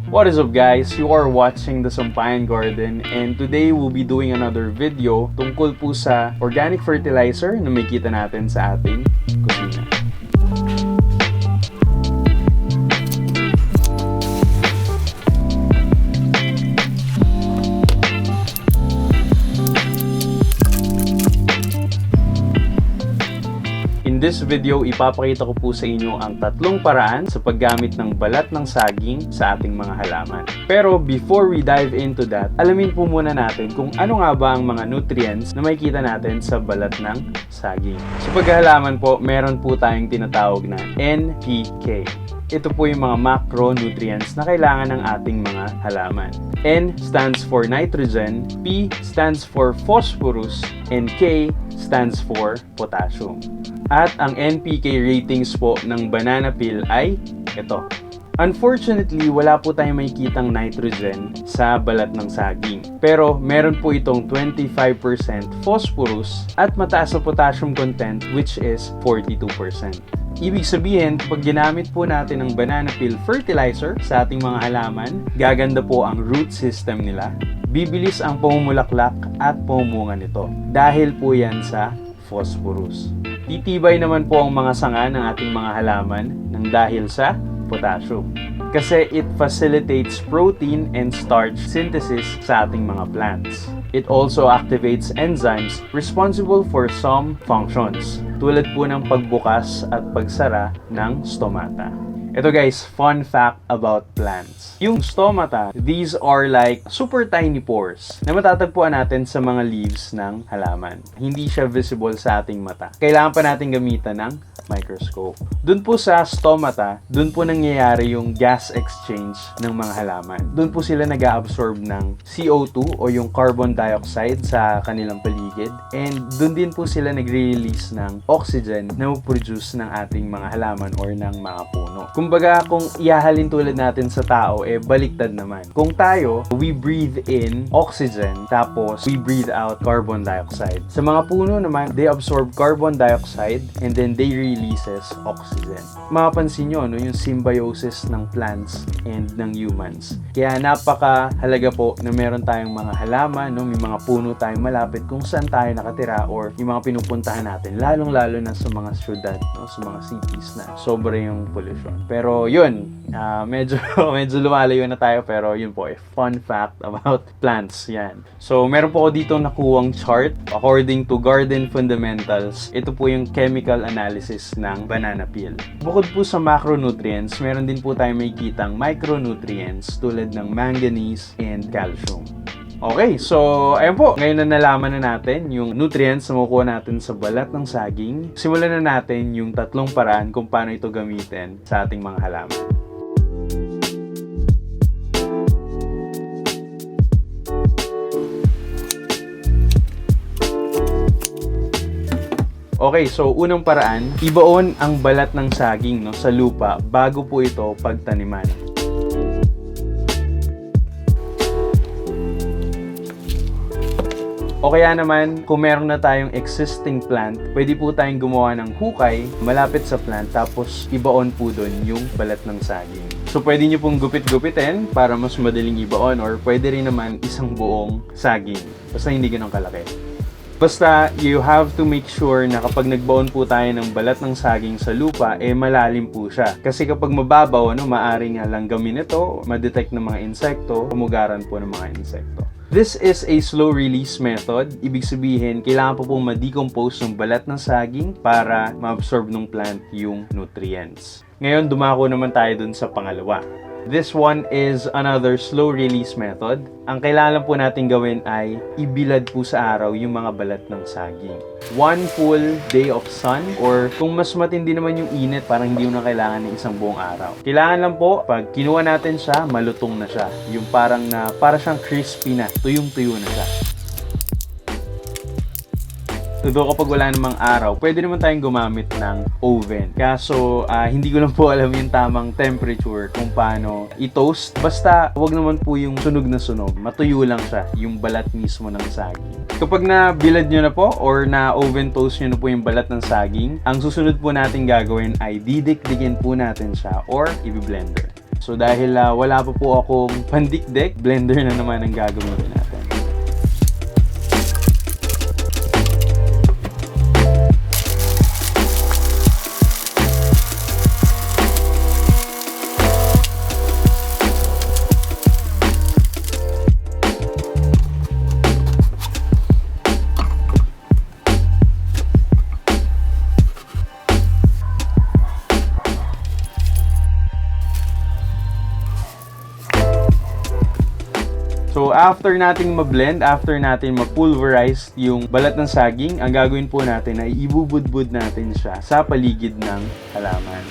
What is up guys? You are watching the Sampayan Garden and today we'll be doing another video tungkol po sa organic fertilizer na may kita natin sa ating kusina. In this video, ipapakita ko po sa inyo ang tatlong paraan sa paggamit ng balat ng saging sa ating mga halaman. Pero before we dive into that, alamin po muna natin kung ano nga ba ang mga nutrients na makikita natin sa balat ng saging. Sa paghahalaman po, meron po tayong tinatawag na NPK. Ito po yung mga macronutrients na kailangan ng ating mga halaman. N stands for nitrogen, P stands for phosphorus, and K stands for potassium. At ang NPK ratings po ng banana peel ay ito. Unfortunately, wala po tayong makikitang nitrogen sa balat ng saging. Pero meron po itong 25% phosphorus at mataas na potassium content which is 42%. Ibig sabihin, pag ginamit po natin ang banana peel fertilizer sa ating mga halaman, gaganda po ang root system nila. Bibilis ang pumumulaklak at pumumunga nito dahil po yan sa phosphorus. Titibay naman po ang mga sanga ng ating mga halaman ng dahil sa potassium. Kasi it facilitates protein and starch synthesis sa ating mga plants. It also activates enzymes responsible for some functions, tulad po ng pagbukas at pagsara ng stomata. Ito guys, fun fact about plants. Yung stomata, these are like super tiny pores na matatagpuan natin sa mga leaves ng halaman. Hindi siya visible sa ating mata. Kailangan pa natin gamitan ng microscope. Doon po sa stomata, doon po nangyayari yung gas exchange ng mga halaman. Doon po sila nag-absorb ng CO2 o yung carbon dioxide sa kanilang paligid. And doon din po sila nagre-release ng oxygen na produce ng ating mga halaman or ng mga puno. Kumbaga, kung ihahalin tulad natin sa tao, baliktad naman. Kung tayo, we breathe in oxygen, tapos we breathe out carbon dioxide. Sa mga puno naman, they absorb carbon dioxide and then they releases oxygen. Mapapansin nyo, no, yung symbiosis ng plants and ng humans. Kaya napakahalaga po na meron tayong mga halaman, no, may mga puno tayong malapit kung saan tayo nakatira or yung mga pinupuntahan natin, lalong-lalo na sa mga syudad, no, sa mga cities na sobra yung pollution. Pero yun, medyo lumalayo na tayo, pero yun po, fun fact about plants, yan. So, meron po ako dito nakuwang chart according to Garden Fundamentals. Ito po yung chemical analysis ng banana peel. Bukod po sa macronutrients, meron din po tayo makikitang micronutrients tulad ng manganese and calcium. Okay, so ayun po. Ngayon na nalaman na natin yung nutrients na makukuha natin sa balat ng saging. Simulan na natin yung tatlong paraan kung paano ito gamitin sa ating mga halaman. Okay, so unang paraan, ibaon ang balat ng saging, no, sa lupa bago po ito pagtaniman. O kaya naman, kung meron na tayong existing plant, pwede po tayong gumawa ng hukay malapit sa plant tapos ibaon po doon yung balat ng saging. So pwede nyo pong gupit-gupitin para mas madaling ibaon or pwede rin naman isang buong saging. Basta hindi ganun kalaki. Basta, you have to make sure na kapag nagbaon po tayo ng balat ng saging sa lupa, malalim po siya. Kasi kapag mababaw, maaring langgamin ito, ma-detect ng mga insekto, pumugaran po ng mga insekto. This is a slow release method. Ibig sabihin, kailangan po pong ma-decompose ng balat ng saging para ma-absorb ng plant yung nutrients. Ngayon, dumako naman tayo dun sa pangalawa. This one is another slow release method. Ang kailangan po natin gawin ay ibilad po sa araw yung mga balat ng saging. One full day of sun or kung mas matindi naman yung init, parang hindi mo na kailangan ng isang buong araw. Kailangan lang po, pag kinuha natin siya, malutong na siya. Yung para siyang crispy na, tuyong-tuyo na siya. Although kapag wala namang araw, pwede naman tayong gumamit ng oven. Kaso, hindi ko lang po alam yung tamang temperature kung paano i-toast. Basta, wag naman po yung sunog na sunog. Matuyo lang siya, yung balat mismo ng saging. Kapag na-bilad nyo na po or na-oven toast nyo na po yung balat ng saging, ang susunod po natin gagawin ay didikdikin po natin siya or i-blender. So dahil wala pa po akong pandikdik, blender na naman ang gagamitin natin. So after nating ma-blend, after natin ma-pulverize yung balat ng saging, ang gagawin po natin ay ibubudbud natin siya sa paligid ng halaman.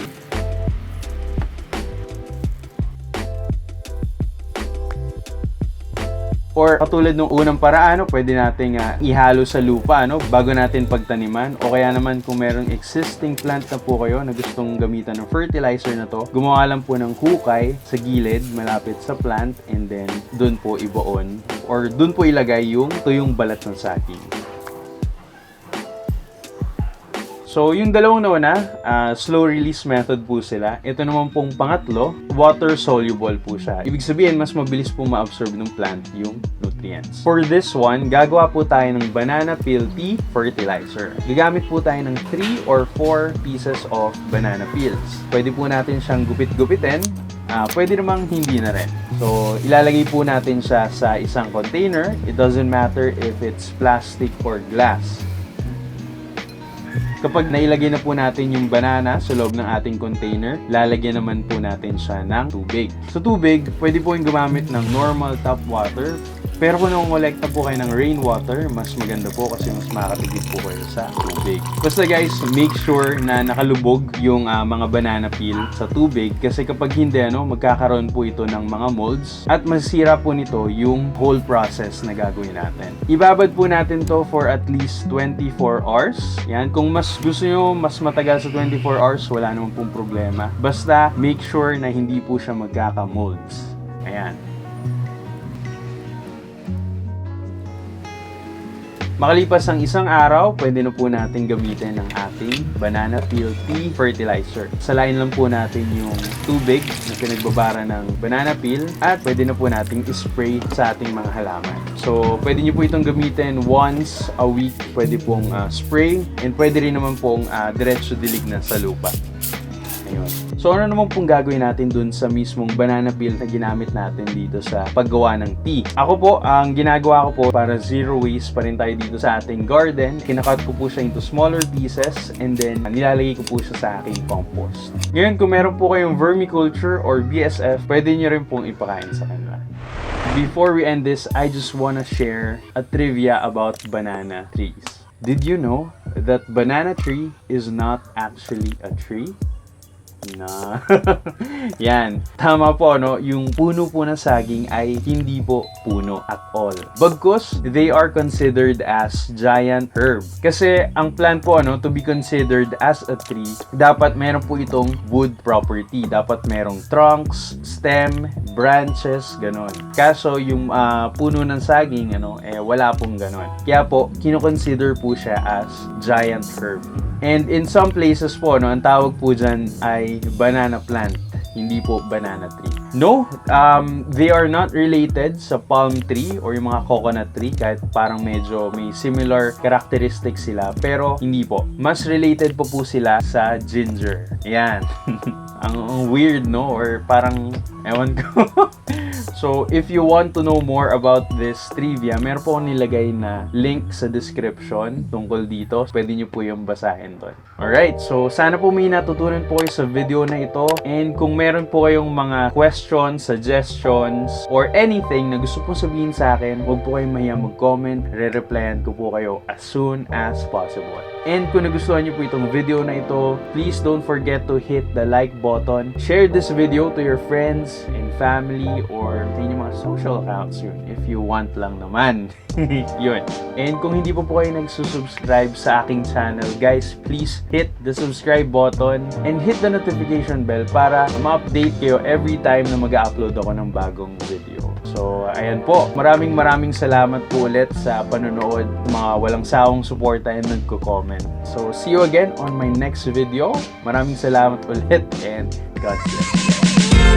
Or katulad ng unang paraan, pwede nating ihalo sa lupa bago natin pagtaniman. O kaya naman kung merong existing plant na po kayo na gustong gamitan ng fertilizer na to, gumawa lang po ng hukay sa gilid malapit sa plant and then dun po ibaon or dun po ilagay yung tuyong balat ng saging. So, yung dalawang nauna, slow release method po sila. Ito naman pong pangatlo, water soluble po siya. Ibig sabihin, mas mabilis po ma-absorb ng plant yung nutrients. For this one, gagawa po tayo ng banana peel tea fertilizer. Gagamit po tayo ng 3 or 4 pieces of banana peels. Pwede po natin siyang gupit-gupitin. Pwede namang hindi na rin. So, ilalagay po natin siya sa isang container. It doesn't matter if it's plastic or glass. Kapag nailagay na po natin yung banana sa loob ng ating container, lalagyan naman po natin siya ng tubig. So tubig, pwede po yung gumamit ng normal tap water. Pero kung nangongolekta po kayo ng rainwater, mas maganda po kasi mas makakatipid po kayo sa tubig. Basta guys, make sure na nakalubog yung mga banana peel sa tubig kasi kapag hindi, magkakaroon po ito ng mga molds at masisira po nito yung whole process na gagawin natin. Ibabad po natin to for at least 24 hours. Yan, kung mas gusto nyo mas matagal sa 24 hours, wala naman pong problema. Basta make sure na hindi po siya magkaka-molds. Ayan. Makalipas ang isang araw, pwede na po natin gamitin ang ating banana peel tea fertilizer. Salain lang po natin yung tubig na pinagbabara ng banana peel at pwede na po nating spray sa ating mga halaman. So, pwede nyo po itong gamitin once a week. Pwede pong spray and pwede rin naman pong diretso dilig na sa lupa. Ayun. So ano naman pong gagawin natin dun sa mismong banana peel na ginamit natin dito sa paggawa ng tea? Ako po, ang ginagawa ko po para zero waste pa rin tayo dito sa ating garden, kinakat ko po siya into smaller pieces and then nilalagay ko po siya sa aking compost. Ngayon, kung meron po kayong vermiculture or BSF, pwede nyo rin pong ipakain sa kanila. Before we end this, I just wanna share a trivia about banana trees. Did you know that banana tree is not actually a tree? Na. Yan. Tama po, yung puno po ng saging ay hindi po puno at all. Bagkus, they are considered as giant herb. Kasi ang plant po, to be considered as a tree, dapat meron po itong wood property. Dapat merong trunks, stem, branches, ganon. Kaso yung puno ng saging, wala pong ganon. Kaya po, kino-consider po siya as giant herb. And in some places po, ang tawag po dyan ay banana plant, hindi po banana tree. No, they are not related sa palm tree or yung mga coconut tree kahit parang medyo may similar characteristics sila, pero hindi po. Mas related po sila sa ginger. Yan. Ang weird, or parang ewan ko. So, if you want to know more about this trivia, meron po akong nilagay na link sa description tungkol dito. Pwede nyo po yung basahin doon. Alright, so sana po may natutunan po kayo sa video na ito. And kung meron po kayong mga questions, suggestions, or anything na gusto pong sabihin sa akin, huwag po kayong mahiya mag-comment. Re-replyan ko po kayo as soon as possible. And kung nagustuhan nyo po itong video na ito, please don't forget to hit the like button. Share this video to your friends and family or sa inyong mga social accounts yun, if you want lang naman. Yun. And kung hindi po kayo nagsusubscribe sa aking channel, guys, please hit the subscribe button and hit the notification bell para ma-update kayo every time na mag-upload ako ng bagong video. So, ayan po. Maraming salamat po ulit sa panonood, mga walang sawang suporta and nagko-comment. So, see you again on my next video. Maraming salamat ulit and God bless you.